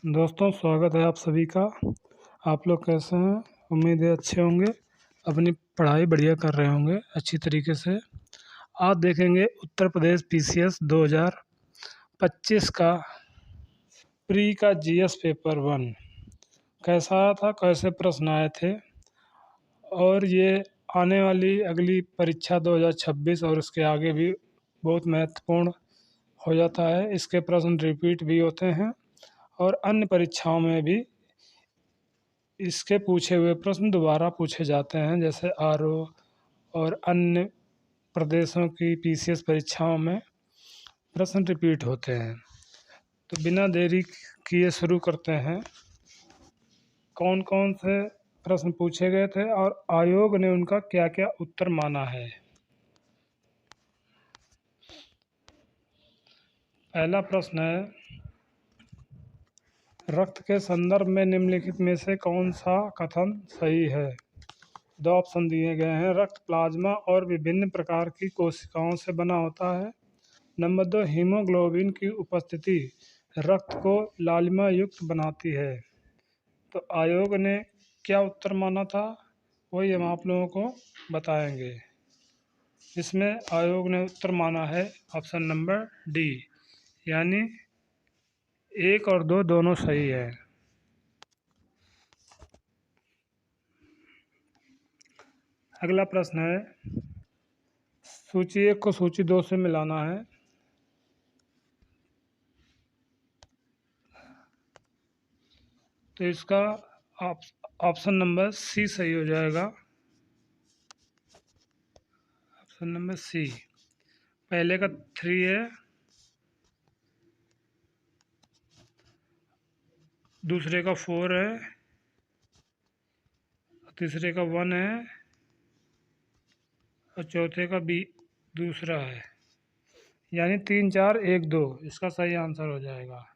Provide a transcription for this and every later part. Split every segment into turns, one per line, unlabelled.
दोस्तों, स्वागत है आप सभी का। आप लोग कैसे हैं? उम्मीद है अच्छे होंगे। अपनी पढ़ाई बढ़िया कर रहे होंगे अच्छी तरीके से। आज देखेंगे उत्तर प्रदेश पीसीएस 2025 का प्री का जीएस पेपर 1 कैसा आया था, कैसे प्रश्न आए थे, और ये आने वाली अगली परीक्षा 2026 और उसके आगे भी बहुत महत्वपूर्ण हो जाता है। इसके प्रश्न रिपीट भी होते हैं और अन्य परीक्षाओं में भी इसके पूछे हुए प्रश्न दोबारा पूछे जाते हैं, जैसे आरओ और अन्य प्रदेशों की पीसीएस परीक्षाओं में प्रश्न रिपीट होते हैं। तो बिना देरी किए शुरू करते हैं। कौन कौन से प्रश्न पूछे गए थे और आयोग ने उनका क्या क्या उत्तर माना है। पहला प्रश्न है, रक्त के संदर्भ में निम्नलिखित में से कौन सा कथन सही है। दो ऑप्शन दिए गए हैं। रक्त प्लाज्मा और विभिन्न प्रकार की कोशिकाओं से बना होता है। नंबर 2, हीमोग्लोबिन की उपस्थिति रक्त को लालिमा युक्त बनाती है। तो आयोग ने क्या उत्तर माना था, वही हम आप लोगों को बताएंगे। इसमें आयोग ने उत्तर माना है ऑप्शन नंबर डी, यानी 1 और 2 दोनों सही है। अगला प्रश्न है, सूची 1 को सूची 2 से मिलाना है। तो इसका ऑप्शन नंबर सी सही हो जाएगा। Option number C. पहले का 3 है, दूसरे का 4 है, तीसरे का 1 है और चौथे का बी दूसरा है, यानी 3 4 1 2 इसका सही आंसर हो जाएगा।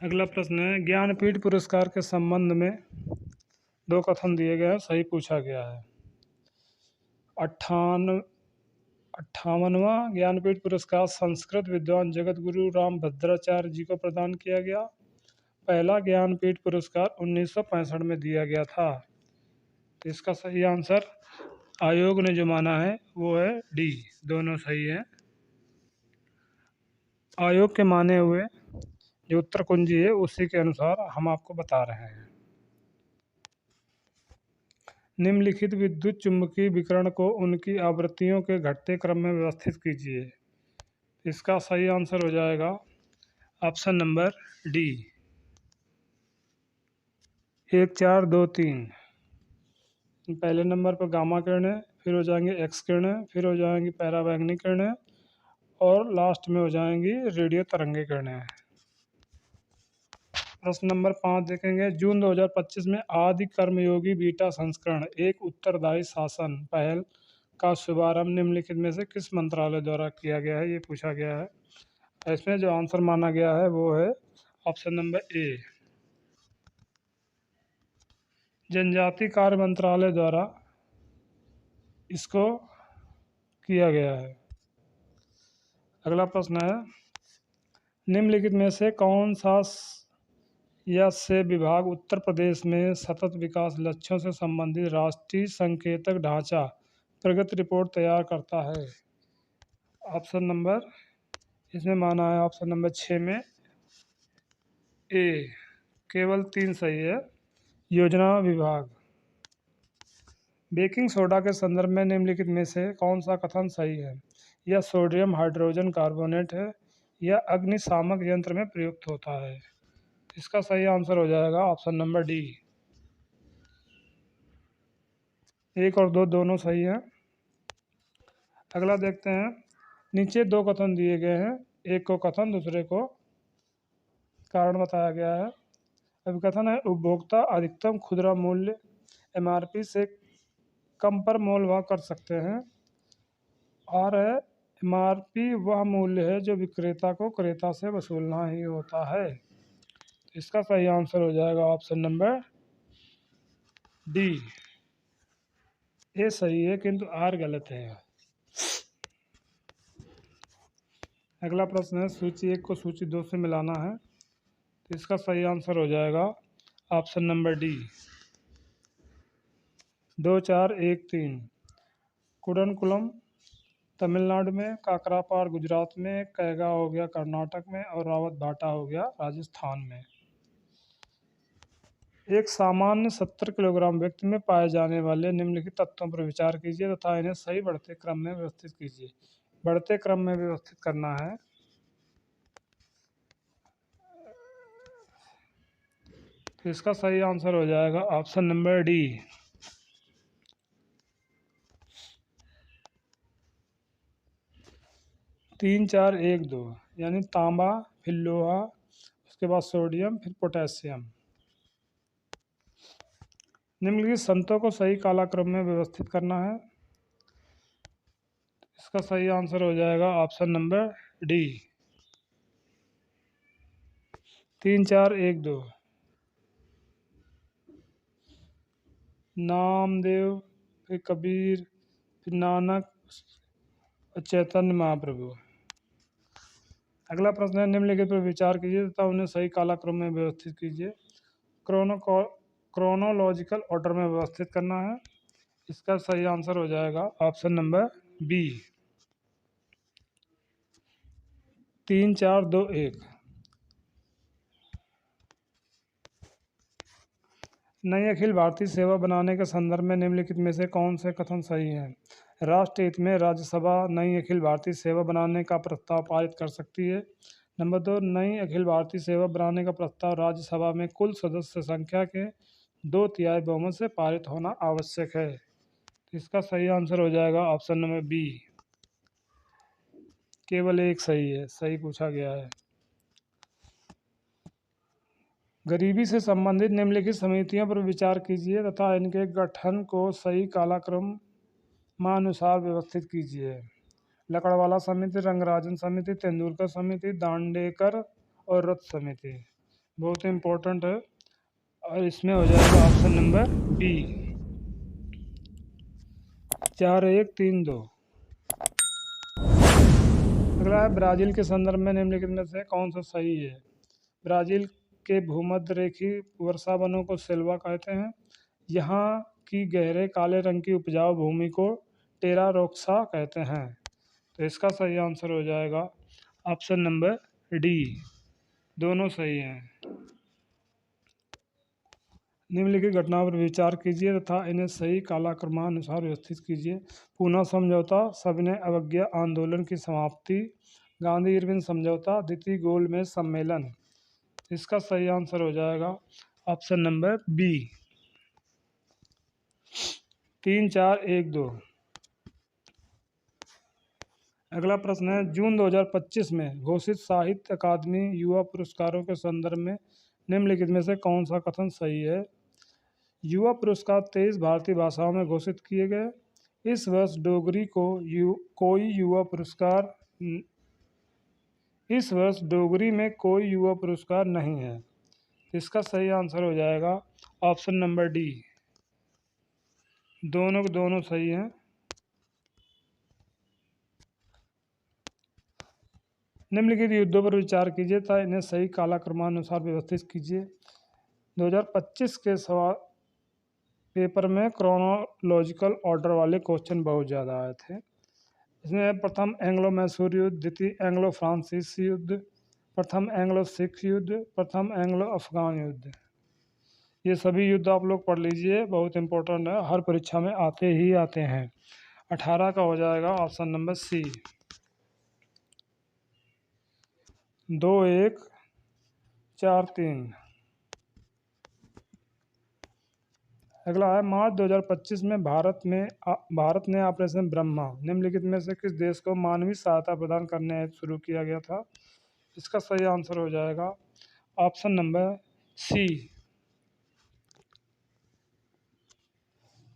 अगला प्रश्न है, ज्ञानपीठ पुरस्कार के संबंध में 2 कथन दिए गए हैं, सही पूछा गया है। 58वां ज्ञानपीठ पुरस्कार संस्कृत विद्वान जगत गुरु रामभद्राचार्य जी को प्रदान किया गया। पहला ज्ञानपीठ पुरस्कार 1965 में दिया गया था। तो इसका सही आंसर आयोग ने जो माना है वो है डी, दोनों सही है। आयोग के माने हुए जो उत्तर कुंजी है उसी के अनुसार हम आपको बता रहे हैं। निम्नलिखित विद्युत चुम्बकीय विकिरण को उनकी आवृत्तियों के घटते क्रम में व्यवस्थित कीजिए। इसका सही आंसर हो जाएगा ऑप्शन नंबर डी, 1 4 2 3। पहले नंबर पर गामा किरणें, फिर हो जाएंगी एक्स किरणें, फिर हो जाएंगी पैराबैंगनी किरणें और लास्ट में हो जाएंगी रेडियो तरंगे किरणें। प्रश्न नंबर 5 देखेंगे, जून 2025 में आदि कर्मयोगी बीटा संस्करण एक उत्तरदायी शासन पहल का शुभारंभ निम्नलिखित में से किस मंत्रालय द्वारा किया गया है, ये पूछा गया है। इसमें जो आंसर माना गया है वो है ऑप्शन नंबर ए, जनजाति कार्य मंत्रालय द्वारा इसको किया गया है। अगला प्रश्न है, निम्नलिखित में से कौन सा या से विभाग उत्तर प्रदेश में सतत विकास लक्ष्यों से संबंधित राष्ट्रीय संकेतक ढांचा प्रगति रिपोर्ट तैयार करता है। ऑप्शन नंबर इसमें माना है ऑप्शन नंबर 6 में ए, केवल 3 सही है। योजना विभाग। बेकिंग सोडा के संदर्भ में निम्नलिखित में से कौन सा कथन सही है। यह सोडियम हाइड्रोजन कार्बोनेट है, यह अग्निशामक यंत्र में प्रयुक्त होता है। इसका सही आंसर हो जाएगा ऑप्शन नंबर डी, 1 और 2 दोनों सही हैं। अगला देखते हैं, नीचे 2 कथन दिए गए हैं, एक को कथन दूसरे को कारण बताया गया है। अब कथन है, उपभोक्ता अधिकतम खुदरा मूल्य एमआरपी से कम पर मोल भाव कर सकते हैं। और है, एमआरपी वह मूल्य है जो विक्रेता को क्रेता से वसूलना ही होता है। इसका सही आंसर हो जाएगा ऑप्शन नंबर डी, ए सही है किंतु आर गलत है। अगला प्रश्न है, सूची 1 को सूची 2 से मिलाना है, तो इसका सही आंसर हो जाएगा option number D, 2 4 1 3। Kudankulam Tamil Nadu में, काकरापार गुजरात में, कैगा हो गया कर्नाटक में और रावत भाटा हो गया राजस्थान में। एक सामान्य 70 किलोग्राम व्यक्ति में पाए जाने वाले निम्नलिखित तत्वों पर विचार कीजिए तथा इन्हें सही बढ़ते क्रम में व्यवस्थित कीजिए। बढ़ते क्रम में व्यवस्थित करना है, तो इसका सही आंसर हो जाएगा ऑप्शन नंबर डी, 3 4 1 2, यानी तांबा, फिर लोहा, उसके बाद सोडियम, फिर पोटेशियम। निम्नलिखित संतों को सही कालाक्रम में व्यवस्थित करना है, इसका सही आंसर हो जाएगा ऑप्शन नंबर डी, 3 4 1 2। नामदेव, फिर कबीर, फिर नानक और चैतन्य महाप्रभु। अगला प्रश्न है, निम्नलिखित पर विचार कीजिए तथा उन्हें सही कालाक्रम में व्यवस्थित कीजिए। क्रोनोलॉजिकल ऑर्डर में व्यवस्थित करना है, इसका सही आंसर हो जाएगा ऑप्शन नंबर बी, 3 4 2 1। नई अखिल भारतीय सेवा बनाने के संदर्भ में निम्नलिखित में से कौन से कथन सही हैं? राष्ट्र हित में राज्यसभा नई अखिल भारतीय सेवा बनाने का प्रस्ताव पारित कर सकती है। नंबर 2, नई अखिल भारतीय सेवा बनाने का प्रस्ताव राज्यसभा में कुल सदस्य संख्या के 2/3 बहुमत से पारित होना आवश्यक है। तो इसका सही आंसर हो जाएगा ऑप्शन नंबर बी, केवल एक सही है, सही पूछा गया है। गरीबी से संबंधित निम्नलिखित समितियों पर विचार कीजिए तथा इनके गठन को सही कालक्रम मानुसार व्यवस्थित कीजिए। लकड़वाला समिति, रंगराजन समिति, तेंदुलकर समिति, दांडेकर और रथ समिति। बहुत इंपॉर्टेंट है और इसमें हो जाएगा ऑप्शन नंबर बी, 4 1 3 2। अगला है, ब्राज़ील के संदर्भ में निम्नलिखित में से कौन सा सही है? ब्राज़ील के भूमध्य रेखीय वर्षा वनों को सेल्वा कहते हैं। यहाँ की गहरे काले रंग की उपजाऊ भूमि को टेरा रोक्सा कहते हैं। तो इसका सही आंसर हो जाएगा ऑप्शन नंबर डी, दोनों सही हैं। निम्नलिखित घटनाओं पर विचार कीजिए तथा इन्हें सही कालक्रमानुसार व्यवस्थित कीजिए। पूना समझौता, सविनय अवज्ञा आंदोलन की समाप्ति, गांधी इरविन समझौता, द्वितीय गोलमेज सम्मेलन। इसका सही आंसर हो जाएगा ऑप्शन नंबर बी, 3 4 1 2। अगला प्रश्न है, जून 2025 में घोषित साहित्य अकादमी युवा पुरस्कारों के संदर्भ में निम्नलिखित में से कौन सा कथन सही है? युवा पुरस्कार 23 भारतीय भाषाओं में घोषित किए गए। इस वर्ष डोगरी को कोई युवा पुरस्कार इस वर्ष डोगरी में कोई युवा पुरस्कार नहीं है। इसका सही आंसर हो जाएगा ऑप्शन नंबर डी, दोनों के दोनों सही हैं। निम्नलिखित युद्धों पर विचार कीजिए तथा इन्हें सही कालक्रमानुसार व्यवस्थित कीजिए। 2025 के सवाल पेपर में क्रोनोलॉजिकल ऑर्डर वाले क्वेश्चन बहुत ज़्यादा आए थे। इसमें प्रथम एंग्लो मैसूर युद्ध, द्वितीय एंग्लो फ्रांसीसी युद्ध, प्रथम एंग्लो सिख युद्ध, प्रथम एंग्लो अफगान युद्ध। ये सभी युद्ध आप लोग पढ़ लीजिए, बहुत इंपॉर्टेंट है, हर परीक्षा में आते ही आते हैं। 18 का हो जाएगा ऑप्शन नंबर सी, 2 1 4 3। अगला है, मार्च 2025 में भारत ने ऑपरेशन ब्रह्मा निम्नलिखित में से किस देश को मानवीय सहायता प्रदान करने हेतु शुरू किया गया था? इसका सही आंसर हो जाएगा ऑप्शन नंबर सी,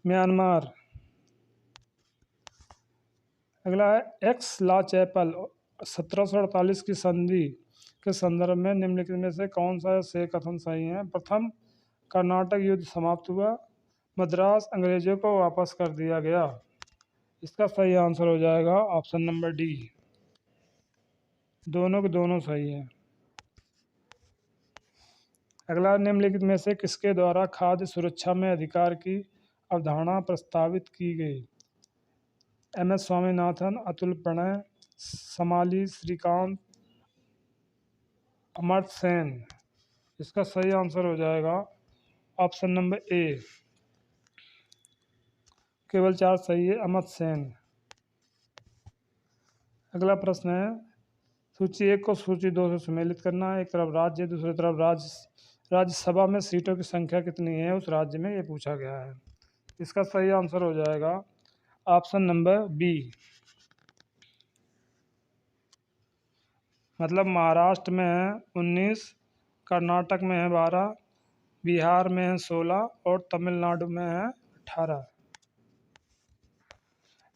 म्यांमार। अगला है, एक्स ला चैपल 1748 की संधि के संदर्भ में निम्नलिखित में से कौन सा से कथन सही है? प्रथम कर्नाटक युद्ध समाप्त हुआ, मद्रास अंग्रेजों को वापस कर दिया गया। इसका सही आंसर हो जाएगा ऑप्शन नंबर डी। दोनों के दोनों सही हैं। अगला, निम्नलिखित में से किसके द्वारा खाद्य सुरक्षा में अधिकार की अवधारणा प्रस्तावित की गई? एम.एस. स्वामीनाथन, अतुल प्रणय, समाली श्रीकांत, अमर्त्य सेन। इसका सही आंसर हो जाएगा ऑप्शन नंबर ए। केवल 4 सही है, अमर्त्य सेन। अगला प्रश्न है, सूची 1 को सूची 2 से सम्मिलित करना है। एक तरफ राज्य, दूसरी तरफ राज्यसभा में सीटों की संख्या कितनी है उस राज्य में, ये पूछा गया है। इसका सही आंसर हो जाएगा ऑप्शन नंबर बी। मतलब महाराष्ट्र में है 19, कर्नाटक में है 12, बिहार में है 16 और तमिलनाडु में है 18।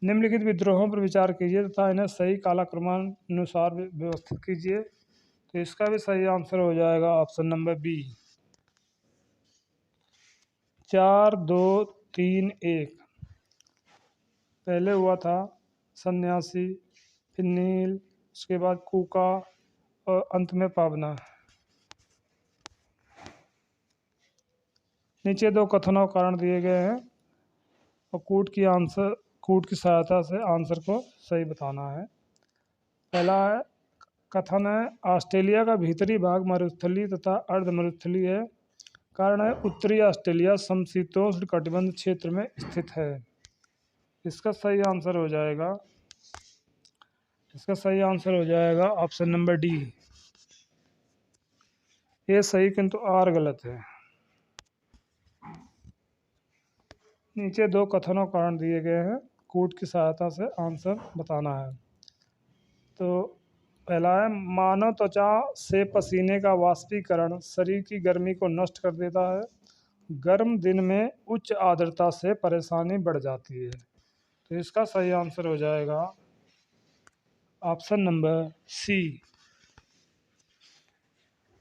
निम्नलिखित विद्रोहों पर विचार कीजिए तथा इन्हें सही कालक्रमानुसार व्यवस्थित कीजिए। तो इसका भी सही आंसर हो जाएगा ऑप्शन नंबर बी। 4, 2, 3, 1। पहले हुआ था सन्यासी, फिर नील, उसके बाद कूका और अंत में पावना। नीचे 2 कथन और कारण दिए गए हैं और कूट की सहायता से आंसर को सही बताना है। पहला है, कथन है, ऑस्ट्रेलिया का भीतरी भाग मरुस्थलीय तथा अर्ध मरुस्थलीय है। कारण है, उत्तरी ऑस्ट्रेलिया समशीतोष्ण कटिबंध क्षेत्र में स्थित है। इसका सही आंसर हो जाएगा ऑप्शन नंबर डी। ये सही किंतु आर गलत है। नीचे 2 कथन और कारण दिए गए हैं, कूट की सहायता से आंसर बताना है। तो पहला है, मानव त्वचा से पसीने का वाष्पीकरण शरीर की गर्मी को नष्ट कर देता है। गर्म दिन में उच्च आर्द्रता से परेशानी बढ़ जाती है। तो इसका सही आंसर हो जाएगा ऑप्शन नंबर सी।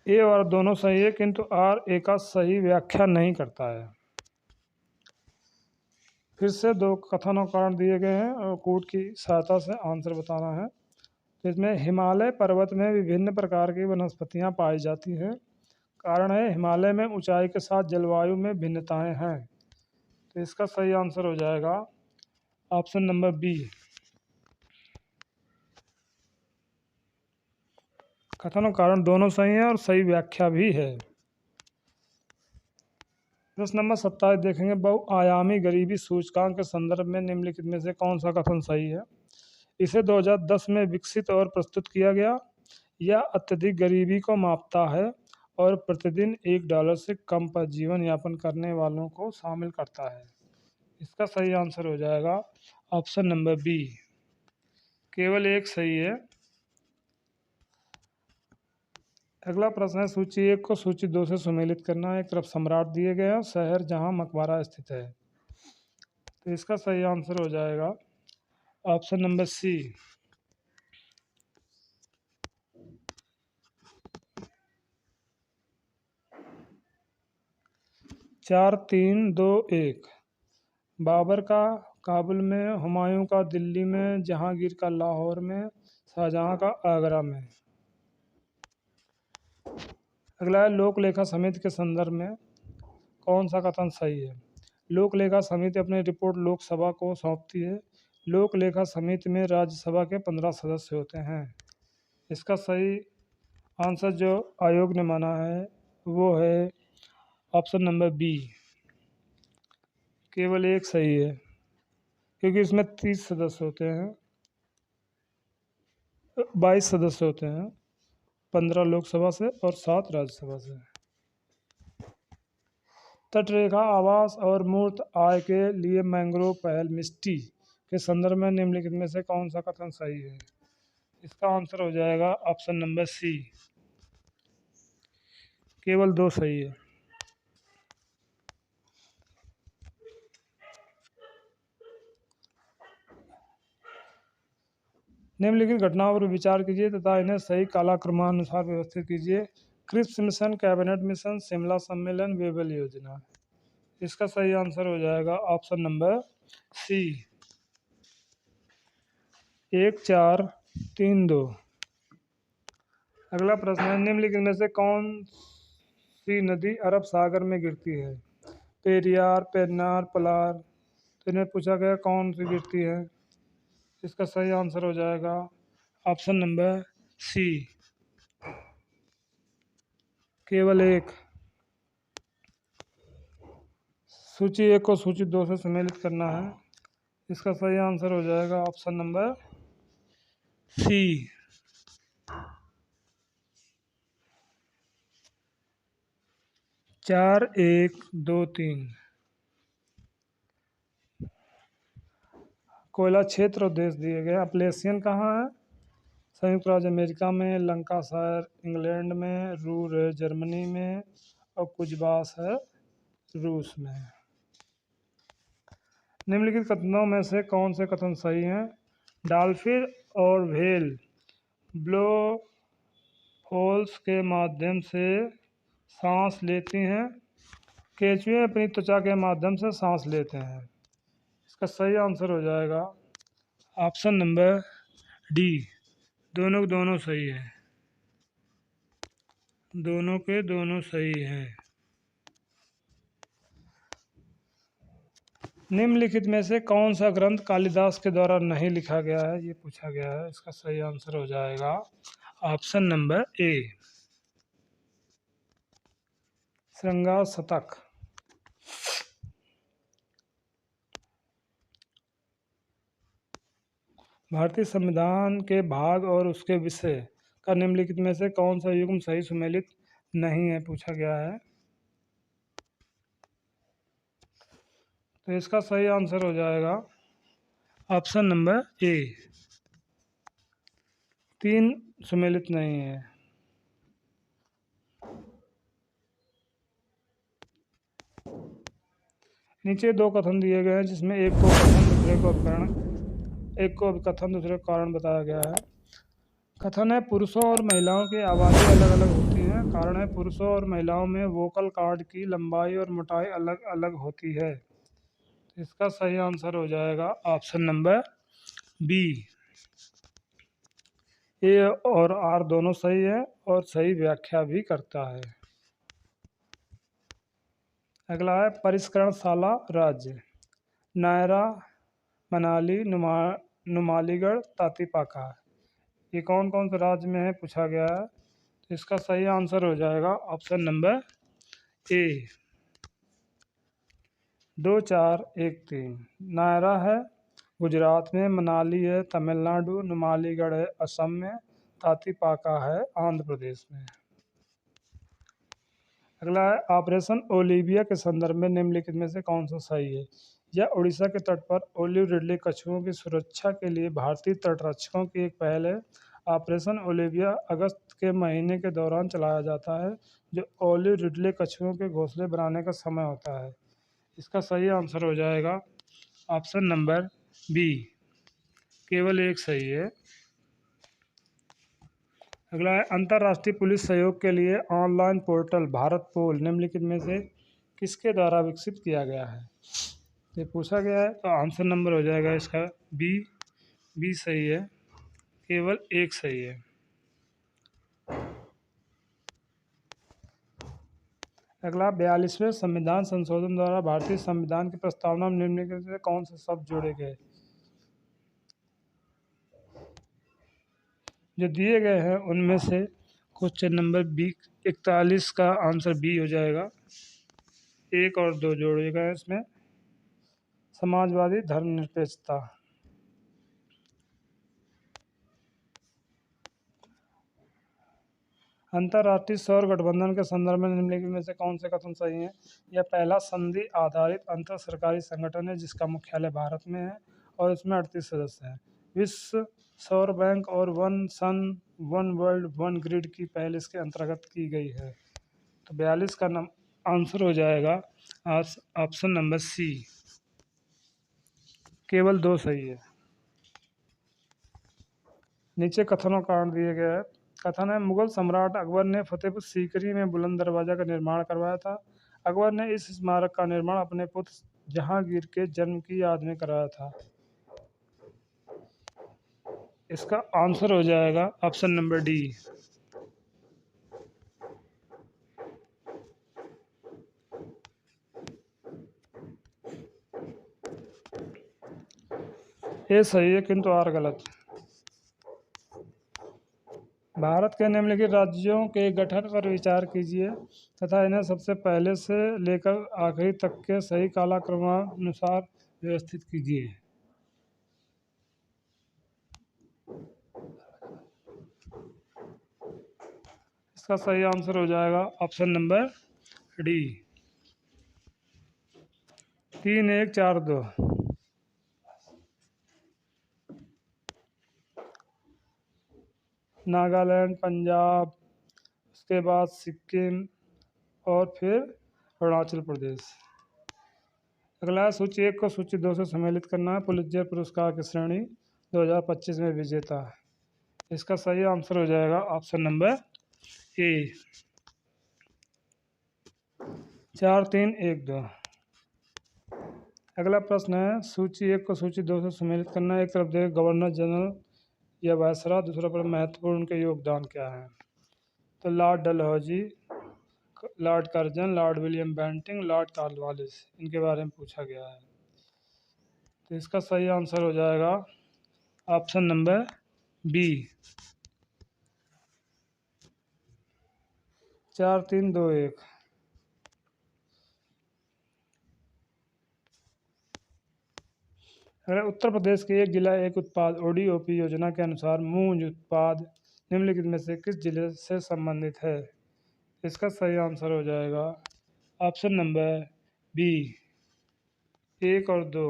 ए और दोनों सही है किंतु आर ए का सही व्याख्या नहीं करता है। फिर से 2 कथन और कारण दिए गए हैं और कूट की सहायता से आंसर बताना है। तो इसमें हिमालय पर्वत में विभिन्न प्रकार की वनस्पतियां पाई जाती हैं। कारण है, हिमालय में ऊंचाई के साथ जलवायु में भिन्नताएं हैं। तो इसका सही आंसर हो जाएगा ऑप्शन नंबर बी। कथन और कारण दोनों सही हैं और सही व्याख्या भी है। प्रश्न नंबर 27 देखेंगे, बहुआयामी गरीबी सूचकांक के संदर्भ में निम्नलिखित में से कौन सा कथन सही है? इसे 2010 में विकसित और प्रस्तुत किया गया। यह अत्यधिक गरीबी को मापता है और प्रतिदिन $1 से कम पर जीवन यापन करने वालों को शामिल करता है। इसका सही आंसर हो जाएगा ऑप्शन नंबर बी। केवल 1 सही है। अगला प्रश्न है, सूची 1 को सूची 2 से सम्मिलित करना है। एक तरफ सम्राट दिए गए हैं, शहर जहां मकबरा स्थित है। तो इसका सही आंसर हो जाएगा ऑप्शन नंबर सी। चार, 3, 2, 1। बाबर का काबुल में, हुमायूं का दिल्ली में, जहांगीर का लाहौर में, शाहजहां का आगरा में। अगला है, लोक लेखा समिति के संदर्भ में कौन सा कथन सही है? लोक लेखा समिति अपनी रिपोर्ट लोकसभा को सौंपती है। लोक लेखा समिति में राज्यसभा के 15 सदस्य होते हैं। इसका सही आंसर जो आयोग ने माना है वो है ऑप्शन नंबर बी। केवल 1 सही है क्योंकि इसमें 30 सदस्य होते हैं, 22 सदस्य होते हैं, 15 लोकसभा से और 7 राज्यसभा से। तटरेखा आवास और मूर्त आय के लिए मैंग्रोव पहल मिस्टी के संदर्भ में निम्नलिखित में से कौन सा कथन सही है? इसका आंसर हो जाएगा ऑप्शन नंबर सी। केवल 2 सही है। निम्नलिखित घटनाओं पर विचार कीजिए तथा इन्हें सही कालक्रमानुसार व्यवस्थित कीजिए। Cripps mission, cabinet mission, Shimla सम्मेलन, वेबल योजना। इसका सही आंसर हो जाएगा ऑप्शन नंबर सी, 1432। अगला प्रश्न है, निम्नलिखित में से कौन सी नदी अरब सागर में गिरती है? पेरियार, पेन्नार, पलार। तो इन्हें पूछा गया कौन सी गिरती है। इसका सही आंसर हो जाएगा ऑप्शन नंबर सी, केवल एक। सूची 1 को सूची 2 से सम्मिलित करना है। इसका सही आंसर हो जाएगा ऑप्शन नंबर सी, 4123। कोयला क्षेत्र और देश दिए गए। अपलेशियन कहाँ है? संयुक्त राज्य अमेरिका में, लंकाशायर इंग्लैंड में, रूर है जर्मनी में, और कुजबास है रूस में। निम्नलिखित कथनों में से कौन से कथन सही हैं? डॉल्फिन और व्हेल ब्लो होल्स के माध्यम से सांस लेती हैं। केंचुए अपनी त्वचा के माध्यम से सांस लेते हैं। इसका सही आंसर हो जाएगा ऑप्शन नंबर डी, दोनों के दोनों सही है। दोनों के दोनों सही हैं। निम्नलिखित में से कौन सा ग्रंथ कालिदास के द्वारा नहीं लिखा गया है? ये पूछा गया है। इसका सही आंसर हो जाएगा ऑप्शन नंबर ए, श्रृंगार शतक। भारतीय संविधान के भाग और उसके विषय का निम्नलिखित में से कौन सा युग्म सही सुमेलित नहीं है, पूछा गया है। तो इसका सही आंसर हो जाएगा ऑप्शन नंबर ए, 3 सुमेलित नहीं है। नीचे 2 कथन दिए गए हैं, जिसमें एक को कथन दूसरे को अपकरण, एक को कथन दूसरे को कारण बताया गया है। कथन है, पुरुषों और महिलाओं की आवाज़ें अलग अलग होती हैं। कारण है, पुरुषों और महिलाओं में वोकल कॉर्ड की लंबाई और मोटाई अलग अलग होती है। इसका सही आंसर हो जाएगा ऑप्शन नंबर बी, ए और आर दोनों सही है और सही व्याख्या भी करता है। अगला है, परिष्करणशाला राज्य। नायरा, मनाली, नुमालीगढ़, तातीपाका। ये कौन कौन से राज्य में है, पूछा गया है। तो इसका सही आंसर हो जाएगा ऑप्शन नंबर ए, 2413। नायरा है गुजरात में, मनाली है तमिलनाडु, नुमालीगढ़ है असम में, तातीपाका है आंध्र प्रदेश में। अगला है, ऑपरेशन ओलिविया के संदर्भ में निम्नलिखित में से कौन सा सही है? यह उड़ीसा के तट पर ओलिव रिडले कछुओं की सुरक्षा के लिए भारतीय तटरक्षकों की एक पहल है। ऑपरेशन ओलिविया अगस्त के महीने के दौरान चलाया जाता है, जो ओलिव रिडले कछुओं के घोंसले बनाने का समय होता है। इसका सही आंसर हो जाएगा ऑप्शन नंबर बी, केवल एक सही है। अगला है, अंतर्राष्ट्रीय पुलिस सहयोग के लिए ऑनलाइन पोर्टल भारत पोल निम्नलिखित में से किसके द्वारा विकसित किया गया है? ये पूछा गया है, तो आंसर नंबर हो जाएगा इसका बी, बी सही है, केवल एक सही है। अगला, 42वें संविधान संशोधन द्वारा भारतीय संविधान की प्रस्तावना में निम्नलिखित में कौन से शब्द जोड़े गए? जो दिए गए हैं उनमें से क्वेश्चन नंबर बी 41 का आंसर बी हो जाएगा। 1 और 2 जोड़े गए इसमें। समाजवादी, धर्मनिरपेक्षता। अंतर्राष्ट्रीय सौर गठबंधन के संदर्भ में निम्नलिखित में से कौन से कथन सही हैं? यह पहला संधि आधारित अंतर सरकारी संगठन है जिसका मुख्यालय भारत में है और इसमें 38 सदस्य हैं। विश्व सौर बैंक और one sun one world one grid की पहल इसके अंतर्गत की गई है। तो 42 का आंसर हो जाएगा ऑप्शन नंबर सी, केवल 2 सही है। नीचे कथनों का कारण दिए गए हैं। कथन है, मुगल सम्राट अकबर ने फतेहपुर सीकरी में बुलंद दरवाजा का निर्माण करवाया था। अकबर ने इस स्मारक का निर्माण अपने पुत्र जहांगीर के जन्म की याद में कराया था। इसका आंसर हो जाएगा ऑप्शन नंबर डी। ये सही है किंतु आर गलत। भारत के निम्नलिखित राज्यों के गठन पर विचार कीजिए तथा इन्हें सबसे पहले से लेकर आखिरी तक के सही कालक्रमानुसार व्यवस्थित कीजिए। इसका सही आंसर हो जाएगा option number D 3 1 4 2। Nagaland, Punjab, उसके बाद सिक्किम और फिर अरुणाचल प्रदेश। अगला सूची 1 को सूची 2 से सम्मिलित करना है। पुलित्जर पुरस्कार की श्रेणी 2025 में विजेता। इसका सही आंसर हो जाएगा ऑप्शन नंबर ए 4 3 1 2। अगला प्रश्न है सूची 1 को सूची 2 से सम्मिलित करना है। एक तरफ देखिए गवर्नर जनरल या वायसराय, दूसरा पर महत्वपूर्ण उनके योगदान क्या है। तो Lord Dalhousie, Lord Curzon, Lord William Bentinck, Lord Cornwallis, इनके बारे में पूछा गया है। तो इसका सही आंसर हो जाएगा ऑप्शन नंबर बी 4 3 2 1। अगर उत्तर प्रदेश के एक जिला एक उत्पाद ODOP योजना के अनुसार मूंज उत्पाद निम्नलिखित में से किस जिले से संबंधित है। इसका सही आंसर हो जाएगा ऑप्शन नंबर बी 1 और 2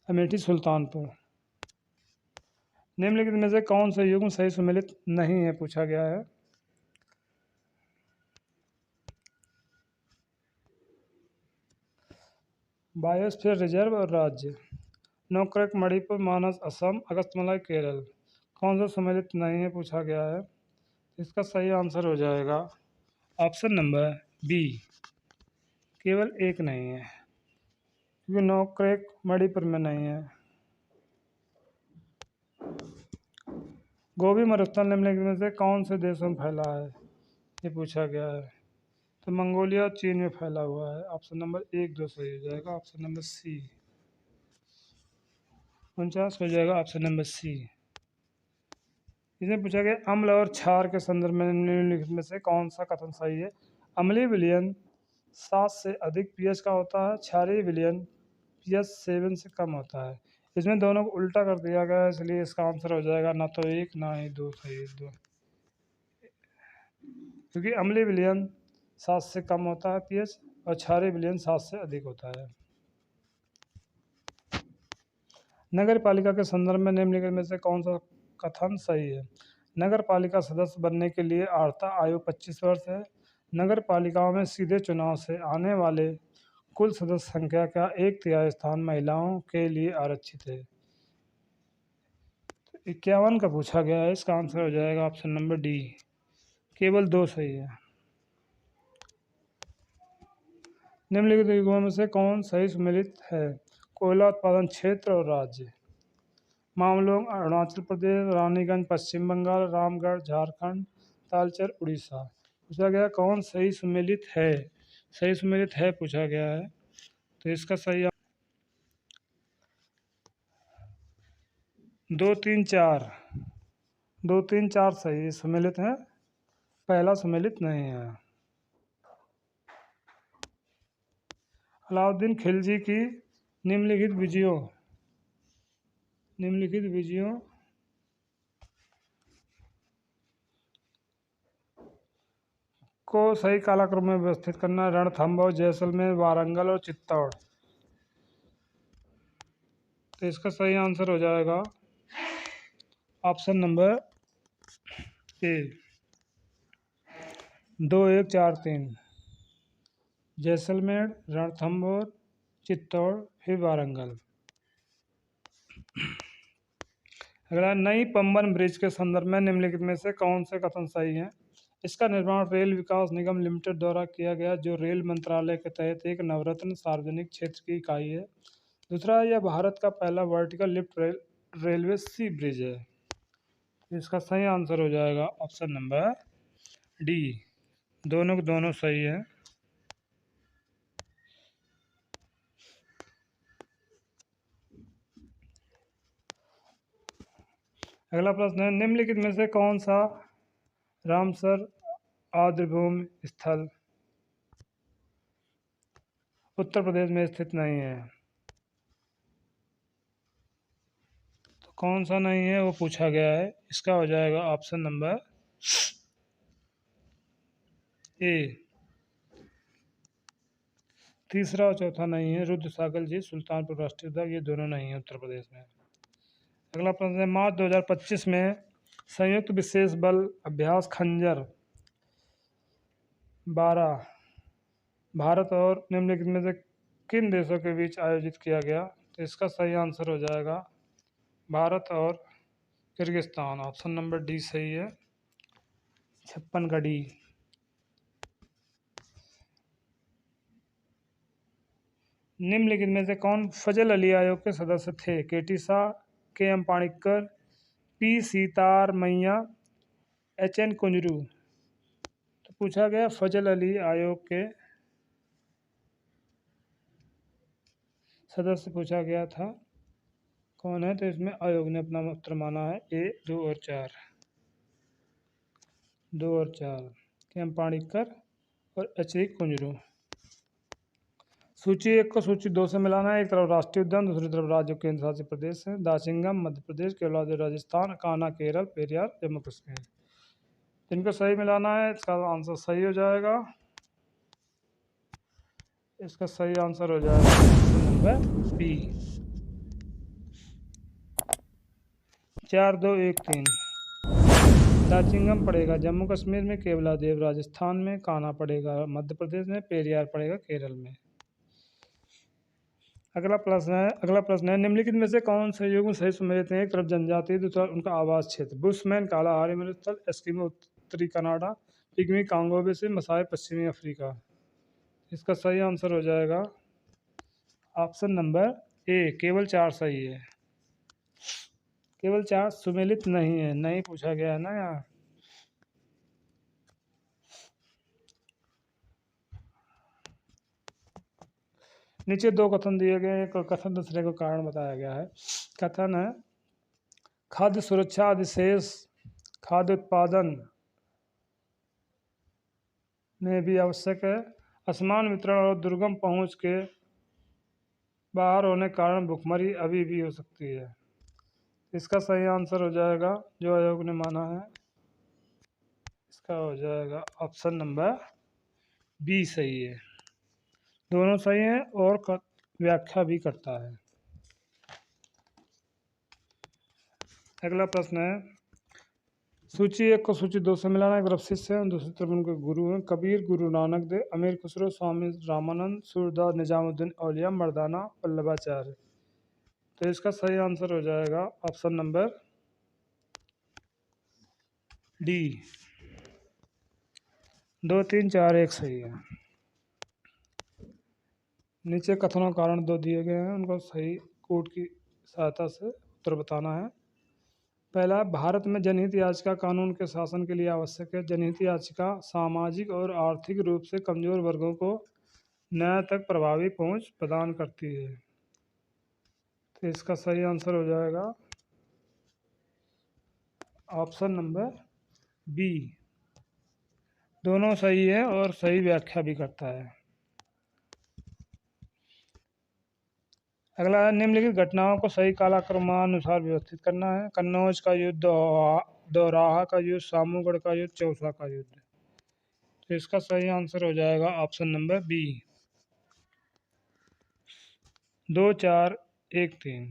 अमेठी सुल्तानपुर। निम्नलिखित में से कौन सा युग्म सही सम्मिलित नहीं है पूछा गया है। बायोस्फीयर रिजर्व और राज्य नोकरेक मणिपुर, मानस असम, अगस्तमलाई केरल, कौन सा सम्मिलित नहीं है पूछा गया है। इसका सही आंसर हो जाएगा ऑप्शन नंबर बी केवल एक नहीं है, क्योंकि नोकरेक मणिपुर में नहीं है। गोभी मरुस्थल निम्नलिखित में से कौन से देशों में फैला है ये पूछा गया है। तो मंगोलिया और चीन में फैला हुआ है। ऑप्शन नंबर 1 2 सही हो जाएगा ऑप्शन नंबर सी 49 हो जाएगा ऑप्शन नंबर सी। इसमें पूछा गया अम्ल और क्षार के संदर्भ में निम्नलिखित में से कौन सा कथन सही है। अम्लीय विलयन 7 से अधिक pH का होता है, क्षारीय विलयन pH 7 से कम होता है। इसमें दोनों को उल्टा कर दिया गया है, इसलिए इसका आंसर हो जाएगा ना तो 1 ना ही 2 सही है 2, क्योंकि अम्लीय विलयन 7 से कम होता है pH और क्षारीय विलयन 7 से अधिक होता है। नगर पालिका के संदर्भ में निम्नलिखित में से कौन सा कथन सही है। नगर पालिका सदस्य बनने के लिए अर्हता आयु 25 वर्ष है। नगर पालिकाओं में सीधे चुनाव से आने वाले कुल सदस्य संख्या का 1/3 स्थान महिलाओं के लिए आरक्षित है। 51 का पूछा गया है, इसका आंसर हो जाएगा ऑप्शन नंबर डी केवल 2 सही है। निम्नलिखित युग्मों में से कौन सही सम्मिलित है। कोयला उत्पादन क्षेत्र और राज्य मामलोंग अरुणाचल प्रदेश, रानीगंज पश्चिम बंगाल, रामगढ़ झारखंड, तालचर उड़ीसा। पूछा गया कौन सही सम्मिलित है। सही सम्मिलित है पूछा गया है, तो इसका सही 2 3 4 2 3 4 सही सम्मिलित है, पहला सम्मिलित नहीं है। अलाउद्दीन खिलजी की निम्नलिखित विजयों को सही कालक्रम में व्यवस्थित करना। रणथंभौर, जैसलमेर, वारंगल और चित्तौड़। तो इसका सही आंसर हो जाएगा option number A 2 1 4 3 Jaisalmer, Ranthambore, Chittor फिर वारंगल। अगला नई पंबन ब्रिज के संदर्भ में निम्नलिखित में से कौन से कथन सही हैं। इसका निर्माण रेल विकास निगम लिमिटेड द्वारा किया गया, जो रेल मंत्रालय के तहत एक नवरत्न सार्वजनिक क्षेत्र की इकाई है। दूसरा, यह भारत का पहला वर्टिकल लिफ्ट रेलवे सी ब्रिज है। इसका सही आंसर हो जाएगा ऑप्शन नंबर डी। दोनों के दोनों सही है। अगला प्रश्न है, निम्नलिखित में से कौन सा रामसर आर्द्रभूमि स्थल उत्तर प्रदेश में स्थित नहीं है? तो कौन सा नहीं है वो पूछा गया है। इसका हो जाएगा ऑप्शन नंबर ए। तीसरा और चौथा नहीं है। रुद्र सागर जी, सुल्तानपुर राष्ट्रीय उद्यान, ये दोनों नहीं है उत्तर प्रदेश में। अगला प्रश्न है, मार्च 2025 में संयुक्त विशेष बल अभ्यास खंजर 12 भारत और निम्नलिखित में से किन देशों के बीच आयोजित किया गया? तो इसका सही आंसर हो जाएगा भारत और किर्गिस्तान। ऑप्शन नंबर डी सही है। 56 का डी। निम्नलिखित में से कौन फजल अली आयोग के सदस्य थे? KT Shah, K M Panikkar, P Sitaramayya, H N Kunzru. तो पूछा गया फजल अली आयोग के सदस्य पूछा गया था, कौन है? तो इसमें आयोग ने अपना उत्तर माना है ए 2 और 4। 2 और 4 के एम पाणिक्कर और एच ए कुंजरू। सूची 1 को सूची 2 से मिलाना है। एक तरफ राष्ट्रीय उद्यान, दूसरी तरफ राज्य केंद्र शासित प्रदेश है। दाशिंगम मध्य प्रदेश, केवलादेव राजस्थान, कान्हा केरल, पेरियार जम्मू कश्मीर। इनको सही मिलाना है। इसका आंसर सही हो जाएगा। इसका सही आंसर हो जाएगा ऑप्शन नंबर बी। 4 2 1 3। दाचिंगम पड़ेगा जम्मू कश्मीर में, केवलादेव राजस्थान में, कान्हा पड़ेगा मध्य प्रदेश में, पेरियार पड़ेगा केरल में। अगला प्रश्न है, निम्नलिखित में से कौन से युग्म सही सुमेलित हैं? एक तरफ जनजाति, दूसरा उनका आवास क्षेत्र। बुशमैन कालाहारी मरुस्थल, एस्किमो उत्तरी Canada, Pygmy Congo basin, Maasai पश्चिमी अफ्रीका। इसका सही आंसर हो जाएगा ऑप्शन नंबर ए। केवल 4 सही है। केवल 4 सुमेलित नहीं है, नहीं पूछा गया है ना यहाँ। नीचे 2 कथन दिए गए हैं। एक कथन दूसरे को कारण बताया गया है। कथन है, खाद्य सुरक्षा अधिशेष खाद्य उत्पादन में भी आवश्यक है। असमान वितरण और दुर्गम पहुंच के बाहर होने के कारण भुखमरी अभी भी हो सकती है। इसका सही आंसर हो जाएगा, जो आयोग ने माना है, इसका हो जाएगा ऑप्शन नंबर बी सही है। दोनों सही हैं और व्याख्या भी करता है। अगला प्रश्न है, सूची 1 को सूची 2 से मिलाना। एक तरफ शिष्य हैं, दूसरी तरफ उनके गुरु हैं। कबीर, गुरु नानक देव, अमीर खुसरो, स्वामी रामानंद, सूरदास, निजामुद्दीन औलिया, मर्दाना वल्लभाचार्य। तो इसका सही आंसर हो जाएगा ऑप्शन नंबर डी। 2 3 4 1 सही है। नीचे कथनों कारण 2 दिए गए हैं, उनको सही कोड की सहायता से उत्तर बताना है। पहला, भारत में जनहित याचिका कानून के शासन के लिए आवश्यक है। जनहित याचिका सामाजिक और आर्थिक रूप से कमजोर वर्गों को न्याय तक प्रभावी पहुंच प्रदान करती है। तो इसका सही आंसर हो जाएगा ऑप्शन नंबर बी। दोनों सही है और सही व्याख्या भी करता है। अगला है, निम्नलिखित घटनाओं को सही कालक्रमानुसार व्यवस्थित करना है। कन्नौज का युद्ध, दोराहा का युद्ध, सामूगढ़ का युद्ध, चौसा का युद्ध। तो इसका सही आंसर हो जाएगा ऑप्शन नंबर बी। 2 4 1 3।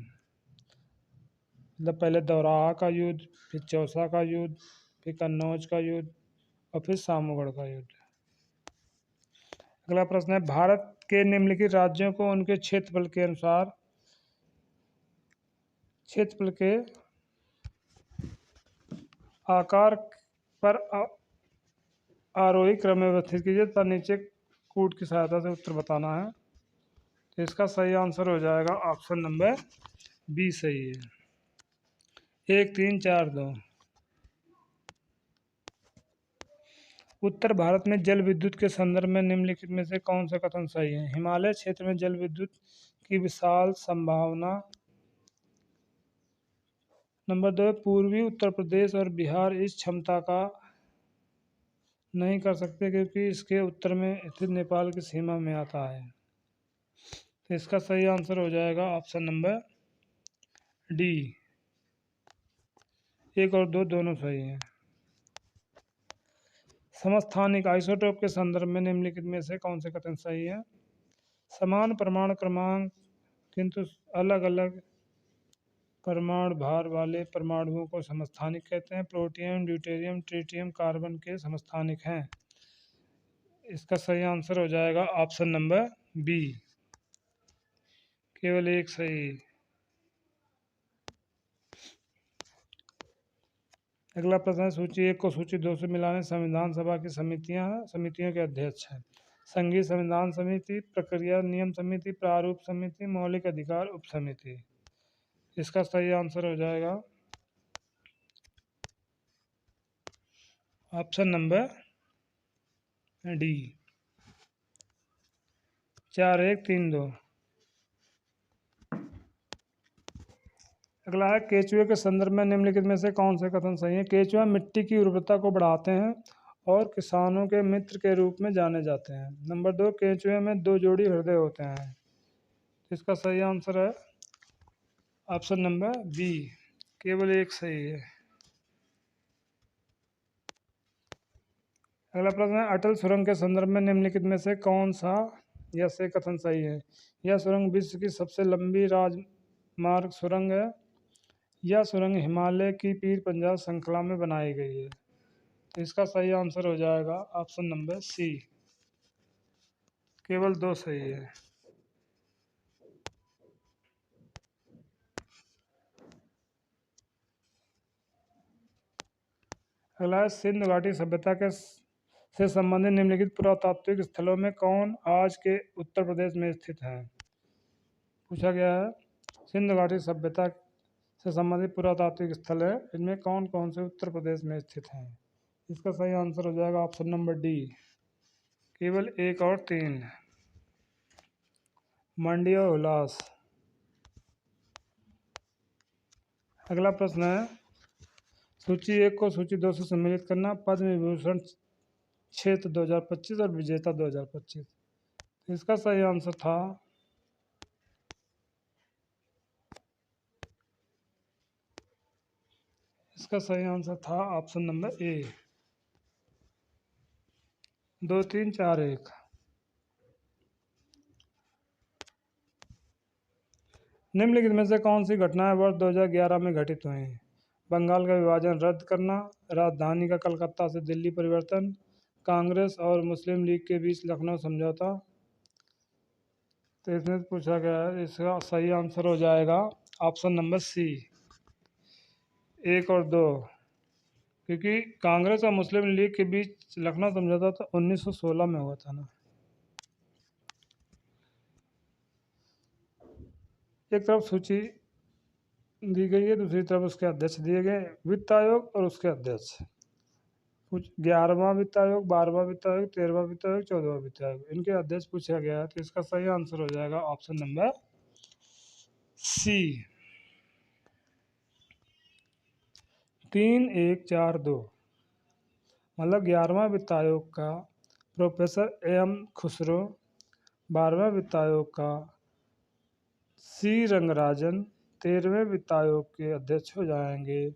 मतलब पहले दोराहा का युद्ध, फिर चौसा का युद्ध, फिर कन्नौज का युद्ध और फिर सामूगढ़ का युद्ध। अगला प्रश्न है, भारत के निम्नलिखित राज्यों को उनके क्षेत्रफल के अनुसार क्षेत्रफल के आकार पर आरोही क्रम में व्यवस्थित कीजिए तथा नीचे कूट की सहायता से उत्तर बताना है। तो इसका सही आंसर हो जाएगा ऑप्शन नंबर बी सही है। 1 3 4 2। उत्तर भारत में जल विद्युत के संदर्भ में निम्नलिखित में से कौन सा कथन सही है? हिमालय क्षेत्र में जल विद्युत की विशाल संभावना। नंबर 2, पूर्वी उत्तर प्रदेश और बिहार इस क्षमता का नहीं कर सकते क्योंकि इसके उत्तर में स्थित नेपाल की सीमा में आता है। तो इसका सही आंसर हो जाएगा ऑप्शन नंबर डी। 1 और 2 दोनों सही हैं। समस्थानिक आइसोटोप के संदर्भ में निम्नलिखित में से कौन से कथन सही है? समान परमाणु क्रमांक किंतु अलग अलग परमाणु भार वाले परमाणुओं को समस्थानिक कहते हैं। प्लूटोनियम, ड्यूटेरियम, ट्रिटियम कार्बन के समस्थानिक हैं। इसका सही आंसर हो जाएगा ऑप्शन नंबर बी। केवल एक सही। अगला प्रश्न है, सूची 1 को सूची 2 से मिलाने संविधान सभा की समितियों के अध्यक्ष हैं। संघीय संविधान समिति, प्रक्रिया नियम समिति, प्रारूप समिति, मौलिक अधिकार उप समिति। इसका सही आंसर हो जाएगा ऑप्शन नंबर डी। 4 1 3 2। अगला है, केचुए के संदर्भ में निम्नलिखित में से कौन से कथन सही है? केचुआ मिट्टी की उर्वरता को बढ़ाते हैं और किसानों के मित्र के रूप में जाने जाते हैं। नंबर 2, केचुए में 2 जोड़ी हृदय होते हैं। इसका सही आंसर है ऑप्शन नंबर बी। केवल एक सही है। अगला प्रश्न है, अटल सुरंग के संदर्भ में निम्नलिखित में से कौन सा या से कथन सही है? यह सुरंग विश्व की सबसे लंबी राजमार्ग सुरंग है। यह सुरंग हिमालय की पीर पंजाल श्रृंखला में बनाई गई है। तो इसका सही आंसर हो जाएगा ऑप्शन नंबर सी। केवल 2 सही है। अगला है, सिंधु घाटी सभ्यता के से संबंधित निम्नलिखित पुरातात्विक स्थलों में कौन आज के उत्तर प्रदेश में स्थित है? पूछा गया है सिंधु घाटी सभ्यता से संबंधित पुरातात्विक स्थल है, इनमें कौन कौन से उत्तर प्रदेश में स्थित हैं? इसका सही आंसर हो जाएगा ऑप्शन नंबर डी। केवल 1 और 3। मंडी और उल्लास। अगला प्रश्न है, सूची 1 को सूची 2 से सम्मिलित करना। पद्म विभूषण क्षेत्र 2025 और विजेता 2025। इसका सही आंसर था ऑप्शन नंबर ए। 2 3 4 1। निम्नलिखित में से कौन सी घटनाएं वर्ष 2011 में घटित हुई? बंगाल का विभाजन रद्द करना, राजधानी का कलकत्ता से दिल्ली परिवर्तन, कांग्रेस और मुस्लिम लीग के बीच लखनऊ समझौता। तो इसमें पूछा गया है, इसका सही आंसर हो जाएगा ऑप्शन नंबर सी। 1 और 2। क्योंकि कांग्रेस और मुस्लिम लीग के बीच लखनऊ समझौता तो 1916 में हुआ था ना। एक तरफ सूची दी गई है, दूसरी तरफ उसके अध्यक्ष दिए गए। वित्त आयोग और उसके अध्यक्ष। कुछ 11वां वित्त आयोग, 12वां वित्त आयोग, 13वां वित्त आयोग, 14वां वित्त आयोग, इनके अध्यक्ष पूछा गया है। तो इसका सही आंसर हो जाएगा ऑप्शन नंबर सी। 3 1 4 2। मतलब 11वां वित्त आयोग का प्रोफेसर एम खुसरो, 12वें वित्त आयोग का सी रंगराजन, 13वें वित्त आयोग के अध्यक्ष हो जाएंगे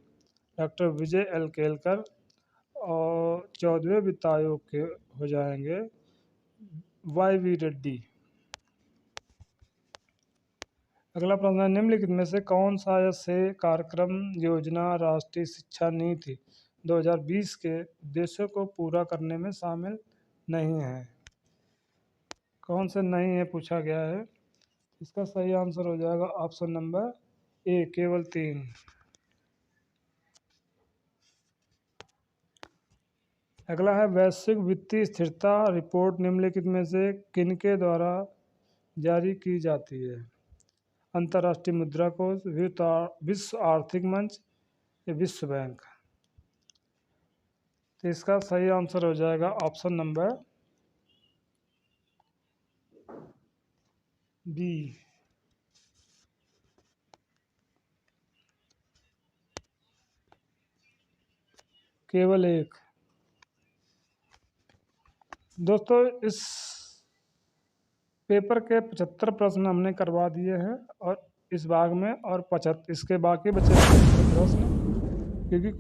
डॉक्टर विजय एल केलकर और 14वें वित्त आयोग के हो जाएंगे YV रेड्डी। अगला प्रश्न है, निम्नलिखित में से कौन सा से कार्यक्रम योजना राष्ट्रीय शिक्षा नीति 2020 के उद्देश्यों को पूरा करने में शामिल नहीं है? कौन से नहीं है पूछा गया है। इसका सही आंसर हो जाएगा ऑप्शन नंबर ए। केवल 3। अगला है वैश्विक वित्तीय स्थिरता रिपोर्ट निम्नलिखित में से किनके द्वारा जारी की जाती है? अंतर्राष्ट्रीय मुद्रा कोष, विश्व आर्थिक मंच या विश्व बैंक? तो इसका सही आंसर हो जाएगा ऑप्शन नंबर बी। केवल एक। दोस्तों इस पेपर के 75 प्रश्न हमने करवा दिए हैं और इस भाग में, और इसके बाकी बचे 75 प्रश्न, क्योंकि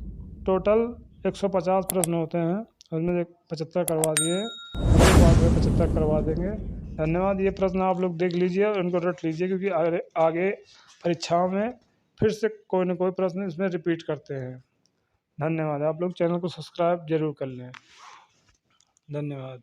टोटल 150 प्रश्न होते हैं, उसमें 75 करवा दिए, अगले भाग में 75 करवा देंगे। धन्यवाद। ये प्रश्न आप लोग देख लीजिए और इनको रट लीजिए, क्योंकि आगे परीक्षाओं में फिर से कोई ना कोई प्रश्न इसमें रिपीट करते हैं। धन्यवाद। आप लोग चैनल को सब्सक्राइब जरूर कर लें। धन्यवाद।